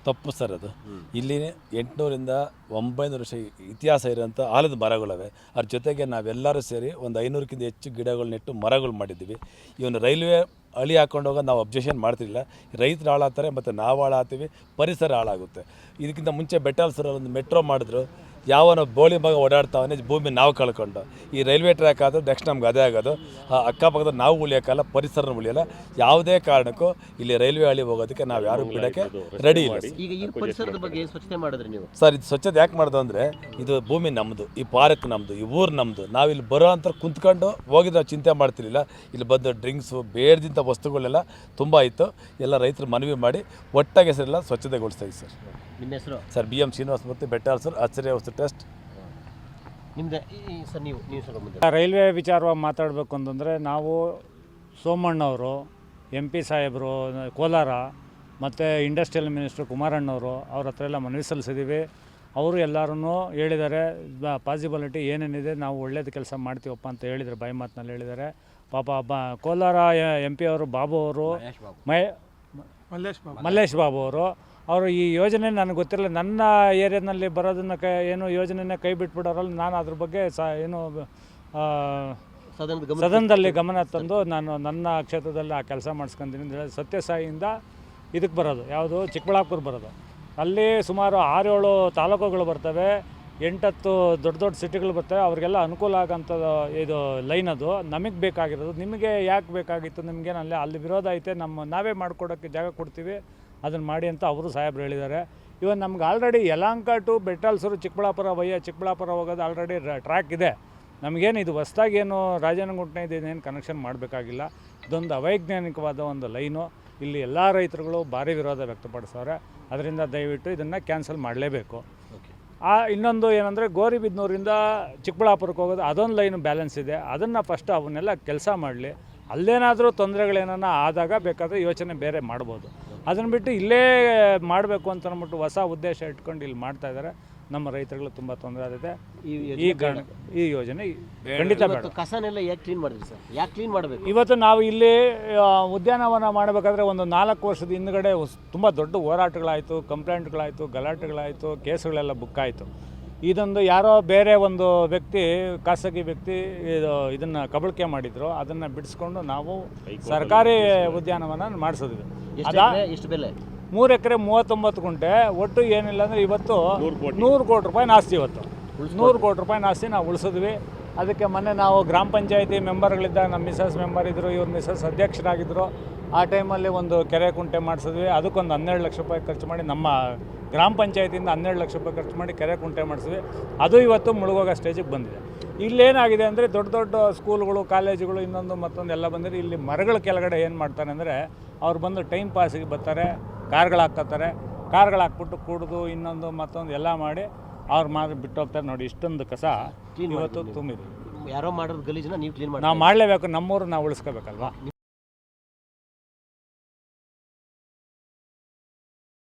ತಪ್ಪು ಸರ್ ಅದು. ಇಲ್ಲಿ 800ರಿಂದ 900 ವರ್ಷ ಇತಿಹಾಸ ಇರೋಂಥ ಆಲದ ಮರಗಳಿವೆ. ಅದ್ರ ಜೊತೆಗೆ ನಾವೆಲ್ಲರೂ ಸೇರಿ ಒಂದು 500ಕ್ಕಿಂತ ಹೆಚ್ಚು ಗಿಡಗಳು ನೆಟ್ಟು ಮರಗಳು ಮಾಡಿದ್ದೀವಿ. ಇವನು ರೈಲ್ವೆ ಹಳಿ ಹಾಕೊಂಡು ಹೋಗೋದು ನಾವು ಅಬ್ಜೆಕ್ಷನ್ ಮಾಡ್ತಿಲ್ಲ. ರೈತರು ಹಾಳಾಗ್ತಾರೆ ಮತ್ತು ನಾವು ಹಾಳಾಗ್ತೀವಿ, ಪರಿಸರ ಹಾಳಾಗುತ್ತೆ. ಇದಕ್ಕಿಂತ ಮುಂಚೆ ಬೆಟ್ಟಾಲ್ಸರ ಒಂದು ಮೆಟ್ರೋ ಮಾಡಿದ್ರು, ಯಾವನ ಬೋಳಿ ಮಗ ಓಡಾಡ್ತಾವನೇ ಭೂಮಿ ನಾವು ಕಳ್ಕೊಂಡು. ಈ ರೈಲ್ವೆ ಟ್ರ್ಯಾಕ್ ಆದರೂ ನೆಕ್ಸ್ಟ್ ನಮ್ಗೆ ಅದೇ ಆಗೋದು. ಅಕ್ಕಪಕ್ಕದ ನಾವು ಉಳಿಯೋಕ್ಕಲ್ಲ, ಪರಿಸರ ಉಳಿಯೋಲ್ಲ. ಯಾವುದೇ ಕಾರಣಕ್ಕೂ ಇಲ್ಲಿ ರೈಲ್ವೆ ಹಳಿ ಹೋಗೋದಕ್ಕೆ ನಾವು ಯಾರು ಬಿಡೋಕ್ಕೆ ರೆಡಿ ಇಲ್ಲ. ಈಗ ಈ ಪರಿಸರದ ಬಗ್ಗೆ ಸ್ವಚ್ಛತೆ ಮಾಡಿದ್ರಿ ನೀವು ಸರ್? ಇದು ಸ್ವಚ್ಛತೆ ಯಾಕೆ ಮಾಡೋದು ಅಂದರೆ, ಇದು ಭೂಮಿ ನಮ್ಮದು, ಈ ಪಾರ್ಕ್ ನಮ್ಮದು, ಈ ಊರು ನಮ್ಮದು. ನಾವು ಇಲ್ಲಿ ಬರೋ ಅಂತ ಕುಂತ್ಕೊಂಡು ಹೋಗಿದ್ದು ನಾವು ಚಿಂತೆ ಮಾಡ್ತಿರಲಿಲ್ಲ. ಇಲ್ಲಿ ಬಂದು ಡ್ರಿಂಕ್ಸು ಬೇಡದಿಂಥ ವಸ್ತುಗಳೆಲ್ಲ ತುಂಬ ಇತ್ತು. ಎಲ್ಲ ರೈತರು ಮನವಿ ಮಾಡಿ ಒಟ್ಟಾಗಿ ಹೆಸರೆಲ್ಲ ಸ್ವಚ್ಛತೆಗೊಳಿಸ್ತೀವಿ ಸರ್. ನಿಮ್ಮ ಹೆಸರು? ಸರ್ BM ಶ್ರೀನಿವಾಸ ಮೂರ್ತಿ, ಬೆಟ್ಟಾಲ್ಸರ್ ಆಶ್ಚರ್ಯ ವಸ್ತು ಟ್ರಸ್ಟ್. ನಿಮ್ಮದೇ ಸರ್? ನೀವು ಸ್ವಲ್ಪ ಮುಂದೆ. ರೈಲ್ವೆ ವಿಚಾರವಾಗಿ ಮಾತಾಡಬೇಕು ಅಂತಂದರೆ, ನಾವು ಸೋಮಣ್ಣವರು, MP ಸಾಹೇಬರು ಕೋಲಾರ ಮತ್ತು ಇಂಡಸ್ಟ್ರಿಯಲ್ ಮಿನಿಸ್ಟ್ರು ಕುಮಾರಣ್ಣವರು ಅವ್ರ ಹತ್ರ ಎಲ್ಲ ಮನವಿ ಸಲ್ಲಿಸಿದ್ದೀವಿ. ಅವರು ಎಲ್ಲರೂ ಹೇಳಿದ್ದಾರೆ, ಪಾಸಿಬಿಲಿಟಿ ಏನೇನಿದೆ ನಾವು ಒಳ್ಳೇದು ಕೆಲಸ ಮಾಡ್ತೀವಪ್ಪ ಅಂತ ಹೇಳಿದ್ದಾರೆ, ಬಾಯಿ ಮಾತಿನಲ್ಲಿ ಹೇಳಿದ್ದಾರೆ. ಪಾಪ ಕೋಲಾರ MP ಅವರು ಬಾಬು ಅವರು, ಮಲ್ಲೇಶ್ ಬಾಬು ಅವರು ಈ ಯೋಜನೆ ನನಗೆ ಗೊತ್ತಿರಲಿಲ್ಲ. ನನ್ನ ಏರಿಯಾದಲ್ಲಿ ಬರೋದನ್ನು ಏನು ಯೋಜನೆನೇ ಕೈ ಬಿಟ್ಬಿಡೋರಲ್ಲ, ನಾನು ಅದ್ರ ಬಗ್ಗೆ ಏನು ಸದನದಲ್ಲಿ ಗಮನ ತಂದು ನಾನು ನನ್ನ ಕ್ಷೇತ್ರದಲ್ಲಿ ಆ ಕೆಲಸ ಮಾಡಿಸ್ಕೊಂತೀನಿ ಅಂತ ಹೇಳಿ ಸತ್ಯಸಾಯಿಯಿಂದ ಇದಕ್ಕೆ ಬರೋದು, ಯಾವುದು ಚಿಕ್ಕಬಳ್ಳಾಪುರ ಬರೋದು. ಅಲ್ಲಿ ಸುಮಾರು 6-7 ತಾಲೂಕುಗಳು ಬರ್ತವೆ, 8-10 ದೊಡ್ಡ ಸಿಟಿಗಳು ಬರ್ತವೆ. ಅವ್ರಿಗೆಲ್ಲ ಅನುಕೂಲ ಆಗೋಂಥದ್ದು ಇದು ಲೈನ್. ಅದು ನಮಗೆ ಬೇಕಾಗಿರೋದು. ನಿಮಗೆ ಯಾಕೆ ಬೇಕಾಗಿತ್ತು? ನಿಮಗೇನಲ್ಲಿ ಅಲ್ಲಿ ವಿರೋಧ ಐತೆ, ನಾವೇ ಮಾಡಿಕೊಡೋಕ್ಕೆ ಜಾಗ ಕೊಡ್ತೀವಿ, ಅದನ್ನು ಮಾಡಿ ಅಂತ ಅವರು ಸಾಹೇಬ್ರು ಹೇಳಿದ್ದಾರೆ. ಇವನ್ ನಮ್ಗೆ ಆಲ್ರೆಡಿ ಯಲಹಂಕ ಟು ಬೆಟ್ಟಾಲ್ಸೂರು ಚಿಕ್ಕಬಳ್ಳಾಪುರ ಹೋಗೋದು ಆಲ್ರೆಡಿ ಟ್ರ್ಯಾಕ್ ಇದೆ. ನಮಗೇನು ಇದು ಹೊಸ್ದಾಗಿ ಏನು ರಾಜನಗುಂಟೆ ಇದೇನು ಕನೆಕ್ಷನ್ ಮಾಡಬೇಕಾಗಿಲ್ಲ. ಇದೊಂದು ಅವೈಜ್ಞಾನಿಕವಾದ ಒಂದು ಲೈನು. ಇಲ್ಲಿ ಎಲ್ಲ ರೈತರುಗಳು ಭಾರಿ ವಿರೋಧ ವ್ಯಕ್ತಪಡಿಸೋರೆ. ಅದರಿಂದ ದಯವಿಟ್ಟು ಇದನ್ನು ಕ್ಯಾನ್ಸಲ್ ಮಾಡಲೇಬೇಕು. ಇನ್ನೊಂದು ಏನಂದರೆ, ಗೋರಿಬಿದನೂರಿಂದ ಚಿಕ್ಕಬಳ್ಳಾಪುರಕ್ಕೆ ಹೋಗೋದು ಅದೊಂದು ಲೈನು ಬ್ಯಾಲೆನ್ಸ್ ಇದೆ. ಅದನ್ನು ಫಸ್ಟ್ ಅವನ್ನೆಲ್ಲ ಕೆಲಸ ಮಾಡಲಿ. ಅಲ್ಲೇನಾದರೂ ತೊಂದರೆಗಳೇನ ಆದಾಗ ಬೇಕಾದರೆ ಯೋಚನೆ ಬೇರೆ ಮಾಡ್ಬೋದು. ಅದನ್ನು ಬಿಟ್ಟು ಇಲ್ಲೇ ಮಾಡಬೇಕು ಅಂತ ಅಂದ್ಬಿಟ್ಟು ಹೊಸ ಉದ್ದೇಶ ಇಟ್ಕೊಂಡು ಇಲ್ಲಿ ಮಾಡ್ತಾಯಿದ್ದಾರೆ. ನಮ್ಮ ರೈತರುಗಳು ತುಂಬ ತೊಂದರೆ ಆಗಿದೆ. ಈ ಯೋಜನೆ ಖಂಡಿತ ಬೇಡ. ಕಸನೆಲ್ಲ ಯಾಕೆ ಕ್ಲೀನ್ ಮಾಡಿದ್ರಿ ಸರ್? ಯಾಕೆ ಕ್ಲೀನ್ ಮಾಡಬೇಕು? ಇವತ್ತು ನಾವು ಇಲ್ಲಿ ಉದ್ಯಾನವನ ಮಾಡಬೇಕಾದ್ರೆ ಒಂದು 4 ವರ್ಷದ ಹಿಂದ್ಗಡೆ ತುಂಬ ದೊಡ್ಡ ಹೋರಾಟಗಳಾಯಿತು, ಕಂಪ್ಲೇಂಟ್ಗಳಾಯಿತು, ಗಲಾಟೆಗಳಾಯಿತು, ಕೇಸುಗಳೆಲ್ಲ ಬುಕ್ ಆಯಿತು. ಇದೊಂದು ಯಾರೋ ಬೇರೆ ಒಂದು ವ್ಯಕ್ತಿ, ಖಾಸಗಿ ವ್ಯಕ್ತಿ ಇದನ್ನು ಕಬಳಿಕೆ ಮಾಡಿದ್ರು. ಅದನ್ನು ಬಿಡಿಸ್ಕೊಂಡು ನಾವು ಸರ್ಕಾರಿ ಉದ್ಯಾನವನ ಮಾಡಿಸಿದ್ವಿ. ಎಷ್ಟು ಬೆಲೆ? 3 ಎಕರೆ 39 ಗುಂಟೆ. ಒಟ್ಟು ಏನಿಲ್ಲ ಅಂದರೆ ಇವತ್ತು 100 ಕೋಟಿ ರೂಪಾಯಿ ಆಸ್ತಿ. ಇವತ್ತು 100 ಕೋಟಿ ರೂಪಾಯಿ ಆಸ್ತಿ ನಾವು ಉಳಿಸಿದ್ವಿ. ಅದಕ್ಕೆ ಮೊನ್ನೆ ನಾವು ಗ್ರಾಮ ಪಂಚಾಯತಿ ಮೆಂಬರ್ಗಳಿದ್ದಾಗ ನಮ್ಮ ಮಿಸಸ್ ಮೆಂಬರ್ ಇದ್ದರು, ಇವ್ರ ಮಿಸಸ್ ಅಧ್ಯಕ್ಷರಾಗಿದ್ದರು. ಆ ಟೈಮಲ್ಲಿ ಒಂದು ಕೆರೆ ಕುಂಟೆ ಮಾಡಿಸಿದ್ವಿ. ಅದಕ್ಕೊಂದು 12 ಲಕ್ಷ ರೂಪಾಯಿ ಖರ್ಚು ಮಾಡಿ, ನಮ್ಮ ಗ್ರಾಮ ಪಂಚಾಯತಿಯಿಂದ 12 ಲಕ್ಷ ರೂಪಾಯಿ ಖರ್ಚು ಮಾಡಿ ಕೆರೆ ಕುಂಟೆ ಮಾಡಿಸಿದ್ವಿ. ಅದು ಇವತ್ತು ಮುಳುಗೋಗೋ ಸ್ಟೇಜಿಗೆ ಬಂದಿದೆ. ಇಲ್ಲೇನಾಗಿದೆ ಅಂದರೆ, ದೊಡ್ಡ ಸ್ಕೂಲ್ಗಳು, ಕಾಲೇಜುಗಳು, ಇನ್ನೊಂದು ಮತ್ತೊಂದು ಎಲ್ಲ ಬಂದರೆ, ಇಲ್ಲಿ ಮರಗಳ ಕೆಳಗಡೆ ಏನು ಮಾಡ್ತಾರೆ ಅಂದರೆ, ಅವ್ರು ಬಂದು ಟೈಮ್ ಪಾಸಿಗೆ ಬರ್ತಾರೆ, ಕಾರ್ಗಳು ಹಾಕ್ಬಿಟ್ಟು ಕುಡಿದು ಇನ್ನೊಂದು ಮತ್ತೊಂದು ಎಲ್ಲ ಮಾಡಿ ಅವ್ರು ಮಾತ್ರ ಬಿಟ್ಟು ಹೋಗ್ತಾರೆ. ನೋಡಿ, ಇಷ್ಟೊಂದು ಕಸ ಇವತ್ತು ತುಂಬಿದೆ. ಯಾರೋ ಮಾಡೋದು ಗಲೀಜನ್ನ ನೀವು ಕ್ಲೀನ್ ಮಾಡಿ, ನಾವು ಮಾಡಲೇಬೇಕು. ನಮ್ಮೂರು ನಾವು ಉಳಿಸ್ಕೋಬೇಕಲ್ವಾ.